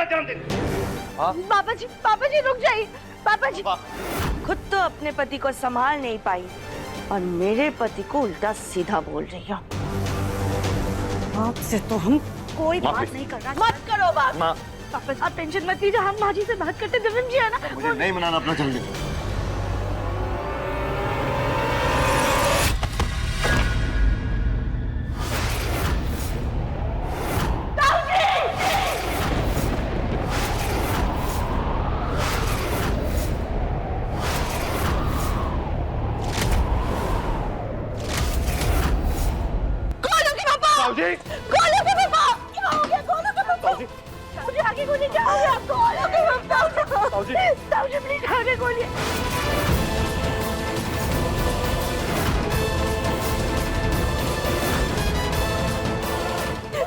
मेरा जन्मदिन। पापा जी रुक जाइए। पापा जी खुद तो अपने पति को संभाल नहीं पाई और मेरे पति को उल्टा सीधा बोल रही हो। आपसे तो हम कोई बात नहीं करना। मत करो बात। पापा जी आप टेंशन मत लीजिए, हम माँ जी से बात करते दिव्यम जी है ना। मुझे नहीं मनाना अपना जन्मदिन। ताऊ जी, गोलू के पापा क्या हो गया? गोलू के पापा ताऊ जी, आगे गोली क्या हो गया? गोलू के पापा ताऊ जी, प्लीज आगे गोली।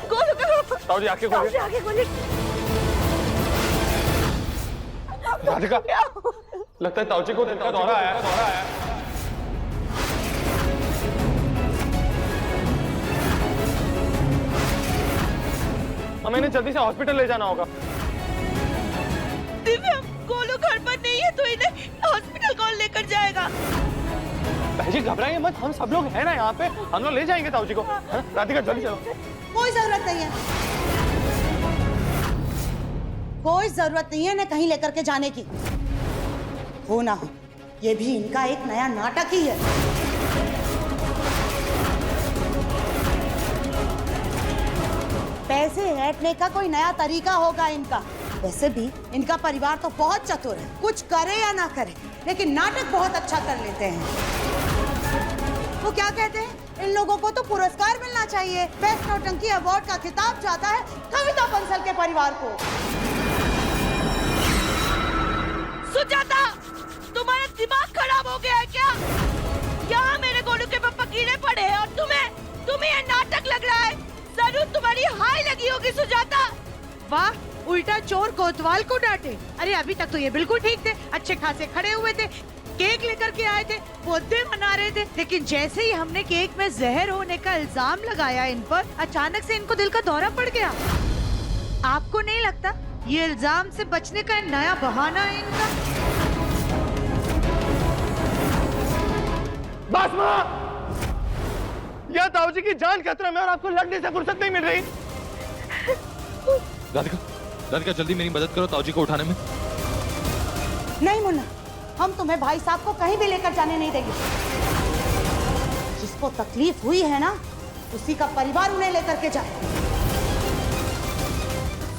गोलू के पापा ताऊ जी आके गोली। आगे गोली। राधिका, लगता है ताऊ जी को दिल का दौरा आया है। हमें इन्हें जल्दी से हॉस्पिटल ले जाना होगा। दिव्यम गोलू घर पर नहीं है तो इन्हें हॉस्पिटल कौन लेकर जाएगा? भाई जी घबराइए मत, हम सब लोग हैं ना यहाँ पे, हम लोग ले जाएंगे ताऊ जी को। राधिका जल्दी चलो। कोई जरूरत नहीं है, कोई जरूरत नहीं है इन्हें कहीं लेकर के जाने की। हो ना हो ये भी इनका एक नया नाटक ही है। पैसे ऐंठने का कोई नया तरीका होगा इनका। वैसे भी इनका परिवार तो बहुत चतुर है, कुछ करे या ना करे लेकिन नाटक बहुत अच्छा कर लेते हैं। वो क्या कहते हैं, इन लोगों को तो पुरस्कार मिलना चाहिए। बेस्ट नौटंकी अवार्ड का खिताब जाता है कविता बंसल के परिवार को। सुजाता तुम्हारा दिमाग खराब हो गया है क्या? यहाँ मेरे गोलू के पापा कीड़े पड़े हैं और तुम्हें ये नाटक लग रहा है। जरूर तुम्हारी हाय लगी होगी सुजाता। वाह, उल्टा चोर कोतवाल को डांटे। अरे अभी तक तो ये बिल्कुल ठीक थे, अच्छे खासे खड़े हुए थे, केक लेकर के आए थे, बर्थडे मना रहे थे। लेकिन जैसे ही हमने केक में जहर होने का इल्जाम लगाया इन पर, अचानक से इनको दिल का दौरा पड़ गया। आपको नहीं लगता ये इल्जाम से बचने का नया बहाना है इनका? बस माँ, यह ताऊ जी की जान खतरे में और आपको लड़ने से फुर्सत नहीं मिल रही। राधिका जल्दी मेरी मदद करो ताऊ जी को उठाने में। नहीं मुन्ना, हम तुम्हें भाई साहब को कहीं भी लेकर जाने नहीं देंगे। जिसको तकलीफ हुई है ना उसी का परिवार उन्हें लेकर के जाए।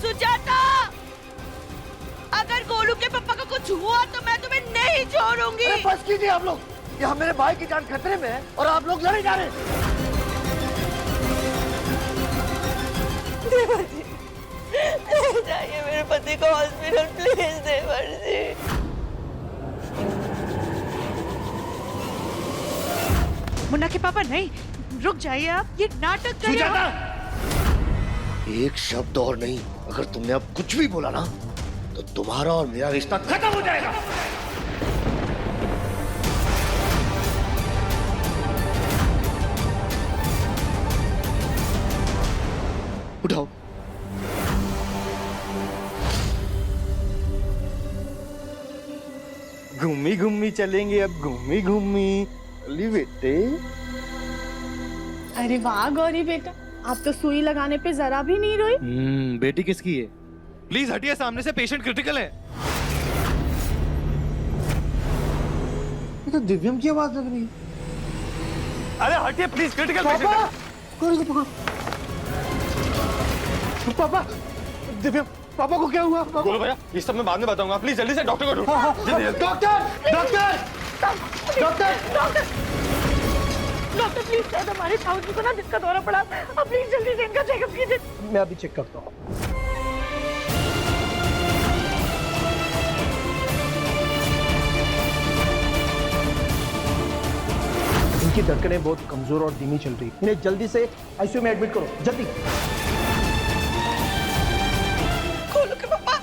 सुजाता अगर गोलू के पापा को कुछ हुआ तो मैं तुम्हें नहीं छोड़ूंगी। बस कीजिए आप लोग, यहाँ मेरे भाई की जान खतरे में है और आप लोग लड़े जा रहे हैं। देवर जी ले जाइए मेरे पति को हॉस्पिटल प्लीज देवर जी। मुन्ना के पापा नहीं, रुक जाइए आप, ये नाटक कर रहे हो। एक शब्द और नहीं, अगर तुमने अब कुछ भी बोला ना तो तुम्हारा और मेरा रिश्ता खत्म हो जाएगा। उठाओ। घूमी घूमी चलेंगे अब, घूमी घूमी। अली बेटे, अरे वाह गौरी बेटा, आप तो सुई लगाने पे जरा भी नहीं रोई। बेटी किसकी है? प्लीज हटिए सामने से, पेशेंट क्रिटिकल है। ये तो दिव्यम की आवाज लग रही है। अरे हटिए प्लीज, क्रिटिकल पेशेंट है। पापा, दिव्यम, पापा को क्या हुआ? बोलो भैया, ये सब मैं बाद में बताऊंगा। प्लीज जल्दी से डॉक्टर को ढूंढो। Doctor, doctor, doctor, doctor please शायद हमारे ताऊ जी को ना दिल का दौरा पड़ा, अब प्लीज जल्दी से इनका चेकअप कीजिए। मैं अभी चेक करता हूँ। इनकी धड़कनें बहुत कमजोर और धीमी चल रही है, इन्हें जल्दी से आईसीयू में एडमिट करो, जल्दी। गोलू के पापा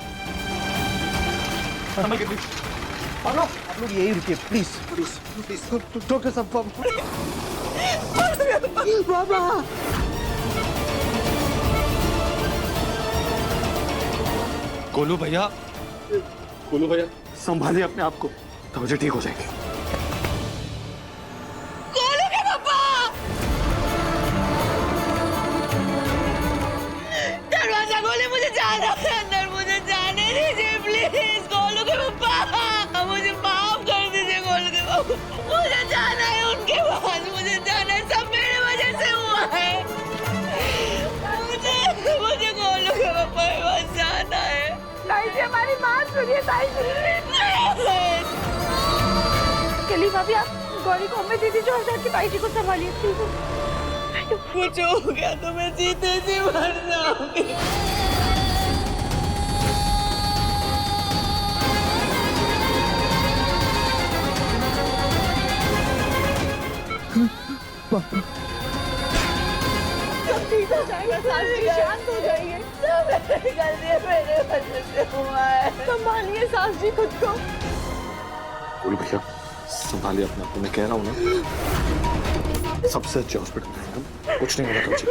आप लोग यही रुकिए प्लीज, प्लीज, प्लीज। डॉक्टर साहब, गोलू भैया संभालिए अपने आप को, तवज्जो ठीक हो जाएगी। गोलू के पापा, दरवाजा खोले, मुझे जाना है अंदर, मुझे जाने दीजिए प्लीज। गोलू के पापा, मुझे माफ कर दीजिए। गोलू के पापा, मुझे जाना है उनके पास, मुझे जाना है, सब मेरे वजह से हुआ है। मुझे गोलू के पापा के पास जाना है। ताई जी हमारी बात सुनिए, ताई जी। केली भाभी आप गौरी को हमें दे दीजिए और जाके ताई जी को संभालिए प्लीज। कुछ हो गया तो मैं जीते जी मर जाऊंगी। सब ठीक हो जाएगा, सास जी शांत हो जाइए। गलती मेरे वजह से हुआ है। संभालिए सास जी खुद को। गोलू भैया संभालिए अपने आप को, मैं कह रहा हूँ ना, सबसे अच्छे हॉस्पिटल में हैं हम, कुछ नहीं होगा तुझे।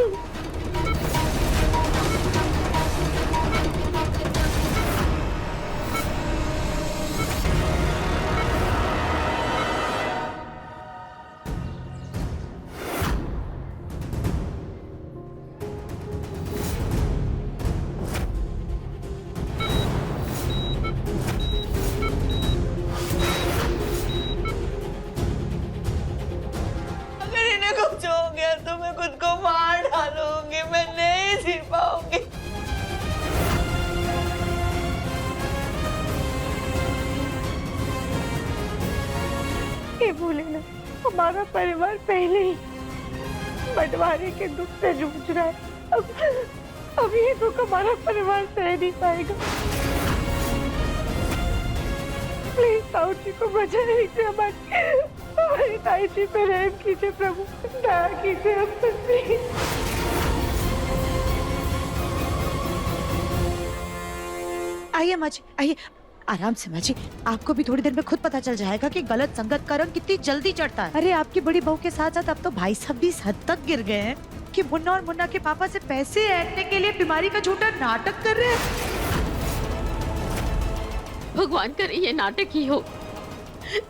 अगर इन्हें कुछ हो गया तो मैं खुद को मार डालूंगी, मैं नहीं जी पाऊंगी। ये भूले ना, हमारा परिवार पहले ही बंटवारे के दुख से जूझ रहा है। अब ये दुख हमारा परिवार सह नहीं पाएगा। प्लीज ताऊ जी को बचा लीजिए, हमारी ताई जी पे रहम कीजिए प्रभु, दया कीजिए हम पर प्लीज। आइए माँ जी, आइए आराम से माँ जी। आपको भी थोड़ी देर में खुद पता चल जाएगा कि गलत संगत का रंग कितनी जल्दी चढ़ता है। अरे आपकी बड़ी बहू के साथ साथ अब तो भाई साहब भी इस हद तक गिर गए हैं कि मुन्ना और मुन्ना के पापा से पैसे ऐंठने के लिए बीमारी का झूठा नाटक कर रहे हैं। भगवान करे ये नाटक ही हो।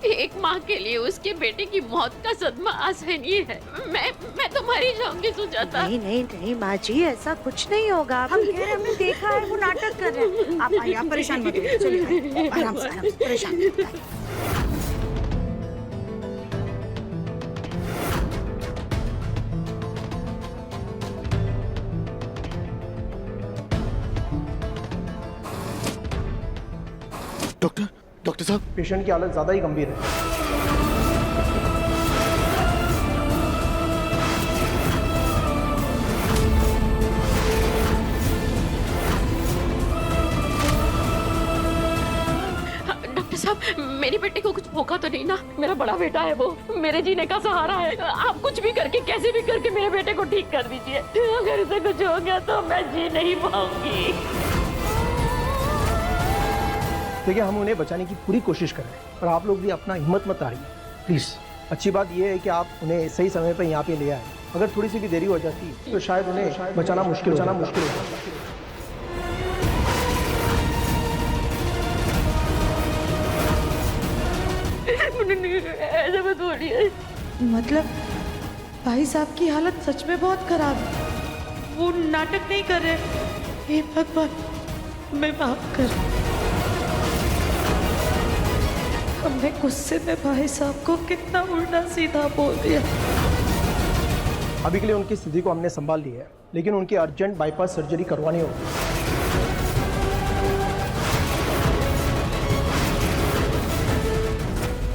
एक माँ के लिए उसके बेटे की मौत का सदमा असहनीय है। मैं तो मर ही जाऊंगी सुजाता। नहीं नहीं नहीं माँ जी, ऐसा कुछ नहीं होगा। हम कह रहे हैं, हमने देखा है वो नाटक कर रहे हैं। आप आइए, आप परेशान मत होइए, चलिए आराम से परेशान मत होइए। डॉक्टर साहब, पेशेंट की हालत ज़्यादा ही गंभीर है। डॉक्टर साहब, मेरे बेटे को कुछ होगा तो नहीं ना? मेरा बड़ा बेटा है, वो मेरे जीने का सहारा है। आप कुछ भी करके, कैसे भी करके मेरे बेटे को ठीक कर दीजिए। अगर इसे कुछ हो गया तो मैं जी नहीं पाऊंगी। देखिए, हम उन्हें बचाने की पूरी कोशिश कर रहे हैं और आप लोग भी अपना हिम्मत मत हारिए प्लीज़। अच्छी बात यह है कि आप उन्हें सही समय पर यहाँ पे ले आए। अगर थोड़ी सी भी देरी हो जाती तो शायद उन्हें बचाना मुश्किल हो जाता। ऐसा मत बोलिए। मतलब भाई साहब की हालत सच में बहुत खराब है, वो नाटक नहीं कर रहे। हे भगवान, मैं माफ कर। हमने गुस्से में भाई साहब को कितना उल्टा सीधा बोल दिया। अभी के लिए उनकी स्थिति को हमने संभाल लिया है, लेकिन उनकी अर्जेंट बाईपास सर्जरी करवानी होगी।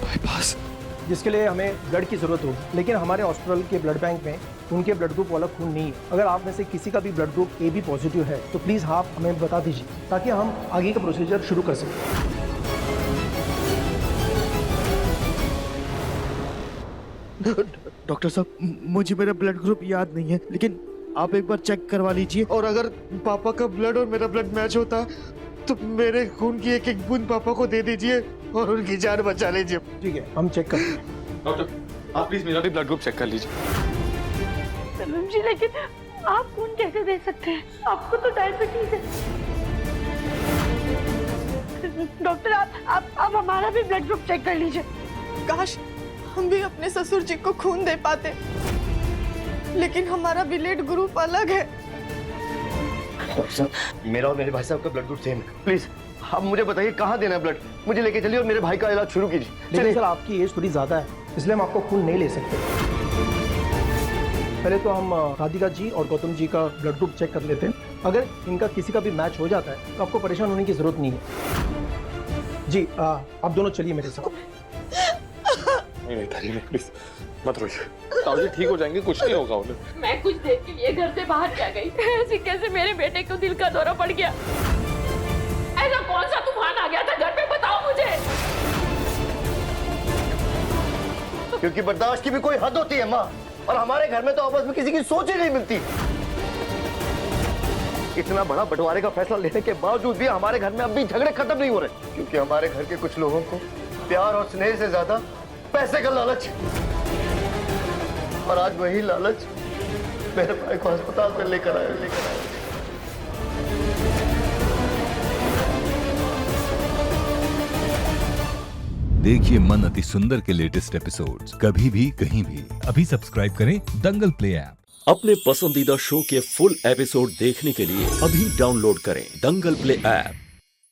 बाईपास? जिसके लिए हमें ब्लड की जरूरत होगी, लेकिन हमारे हॉस्पिटल के ब्लड बैंक में उनके ब्लड ग्रुप वाला खून नहीं है। अगर आप में से किसी का भी blood group A B positive है तो प्लीज़ आप हमें बता दीजिए ताकि हम आगे का प्रोसीजर शुरू कर सकें। डॉक्टर साहब, मुझे मेरा ब्लड ग्रुप याद नहीं है, लेकिन आप एक बार चेक करवा लीजिए, और अगर पापा का ब्लड और मेरा ब्लड मैच होता तो मेरे खून की एक एक बूंद पापा को दे दीजिए और उनकी जान बचा लीजिए। ठीक है, हम चेक करते हैं। डॉक्टर, आप प्लीज मेरा भी ब्लड ग्रुप चेक कर लीजिए। जी, लेकिन आप खून कैसे दे सकते हैं? आपको तो डायबिटीज है। डॉक्टर आप हमारा भी ब्लड ग्रुप चेक कर लीजिए। काश हम भी अपने ससुर जी को खून दे पाते, लेकिन हमारा ब्लड ग्रुप अलग है। डॉक्टर साहब, मेरा और मेरे भाई साहब का ब्लड ग्रुप सेम है। प्लीज आप मुझे बताइए कहाँ देना है ब्लड, मुझे लेके चलिए और मेरे भाई का इलाज शुरू कीजिए। लेकिन सर आपकी एज थोड़ी ज़्यादा है, इसलिए हम आपको खून नहीं ले सकते। पहले तो हम राधिका जी और गौतम जी का ब्लड ग्रुप चेक कर लेते हैं। अगर इनका किसी का भी मैच हो जाता है तो आपको परेशान होने की जरूरत नहीं है। जी आप दोनों चलिए मेरे साथ। नहीं ताली नहीं, प्लीज मत रोइए, ताऊ जी ठीक हो जाएंगे, कुछ नहीं होगा उन्हें। मैं कुछ देर के लिए घर से बाहर क्या गई, ऐसे कैसे मेरे बेटे को दिल का दौरा पड़ गया? ऐसा कौन सा तूफान आ गया था घर पे, बताओ मुझे। क्योंकि बर्दाश्त की भी कोई हद होती है माँ, और हमारे घर में तो आपस में किसी की सोच ही नहीं मिलती। इतना बड़ा बंटवारे का फैसला लेने के बावजूद भी हमारे घर में अब भी झगड़े खत्म नहीं हो रहे, क्योंकि हमारे घर के कुछ लोगों को प्यार और स्नेह से ज्यादा पैसे का लालच है। और आज वही लालच मेरे भाई को अस्पताल में लेकर आया। देखिए मन अति सुंदर के लेटेस्ट एपिसोड्स कभी भी कहीं भी। अभी सब्सक्राइब करें दंगल प्ले ऐप। अपने पसंदीदा शो के फुल एपिसोड देखने के लिए अभी डाउनलोड करें दंगल प्ले ऐप।